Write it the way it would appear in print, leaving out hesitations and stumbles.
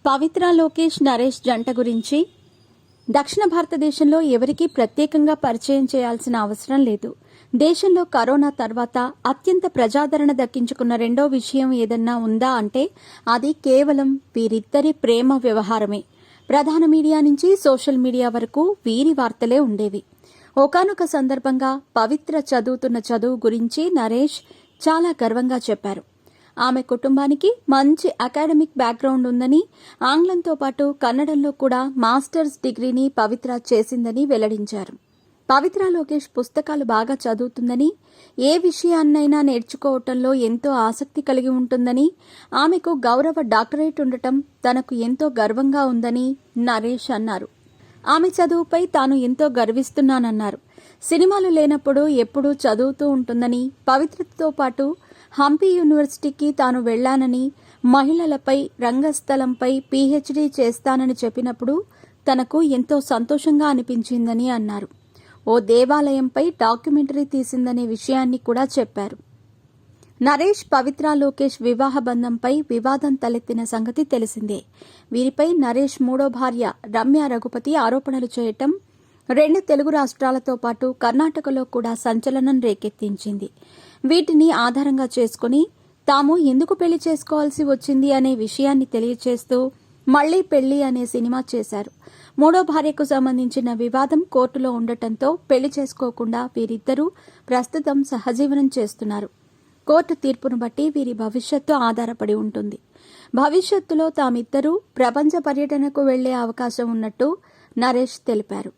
పవిత్ర లోకేష్ నరేష్ జంట గురించి దక్షిణ భారతదేశంలో ఎవరికీ ప్రత్యేకంగా పరిచయం చేయాల్సిన అవసరం లేదు. దేశంలో కరోనా తర్వాత అత్యంత ప్రజాదరణ దక్కించుకున్న రెండో విషయం ఏదన్నా ఉందా అంటే అది కేవలం వీరిద్దరి ప్రేమ వ్యవహారమే. ప్రధాన మీడియా నుంచి సోషల్ మీడియా వరకు వీరి వార్తలే ఉండేవి. ఒకానొక సందర్భంగా పవిత్ర చదువుతున్న చదువు గురించి నరేష్ చాలా గర్వంగా చెప్పారు. ఆమె కుటుంబానికి మంచి అకాడమిక్ బ్యాక్గ్రౌండ్ ఉందని, ఆంగ్లంతో పాటు కన్నడంలో కూడా మాస్టర్స్ డిగ్రీని పవిత్ర చేసిందని వెల్లడించారు. పవిత్ర లోకేష్ పుస్తకాలు బాగా చదువుతుందని, ఏ విషయాన్నైనా నేర్చుకోవటంలో ఎంతో ఆసక్తి కలిగి ఉంటుందని, ఆమెకు గౌరవ డాక్టరేట్ ఉండటం తనకు ఎంతో గర్వంగా ఉందని నరేష్ అన్నారు. ఆమె చదువుపై తాను ఎంతో గర్విస్తున్నానన్నారు. సినిమాలు లేనప్పుడు ఎప్పుడూ చదువుతూ ఉంటుందని, పవిత్రతో పాటు హంపి యూనివర్సిటీకి తాను వెళ్లానని, మహిళలపై రంగస్థలంపై పీహెచ్డీ చేస్తానని చెప్పినప్పుడు తనకు ఎంతో సంతోషంగా అనిపించిందని అన్నారు. ఓ దేవాలయంపై డాక్యుమెంటరీ తీసిందనే విషయాన్ని కూడా చెప్పారు. నరేష్ పవిత్ర లోకేష్ వివాహ బంధంపై వివాదం తలెత్తిన సంగతి తెలిసిందే. వీరిపై నరేష్ మూడో భార్య రమ్య రఘుపతి ఆరోపణలు చేయటం 2 తెలుగు రాష్ట్రాలతో పాటు కర్ణాటకలో కూడా సంచలనం రేకెత్తించింది. వీటిని ఆధారంగా చేసుకుని తాము ఎందుకు పెళ్లి చేసుకోవాల్సి వచ్చింది అనే విషయాన్ని తెలియచేస్తూ మళ్లీ పెళ్లి అనే సినిమా చేశారు. మూడో భార్యకు సంబంధించిన వివాదం కోర్టులో ఉండటంతో పెళ్లి చేసుకోకుండా వీరిద్దరూ ప్రస్తుతం సహజీవనం చేస్తున్నారు. కోర్టు తీర్పును బట్టి వీరి భవిష్యత్తు ఆధారపడి ఉంటుంది. భవిష్యత్తులో తామిద్దరూ ప్రపంచ పర్యటనకు వెళ్లే అవకాశం ఉన్నట్టు నరేష్ తెలిపారు.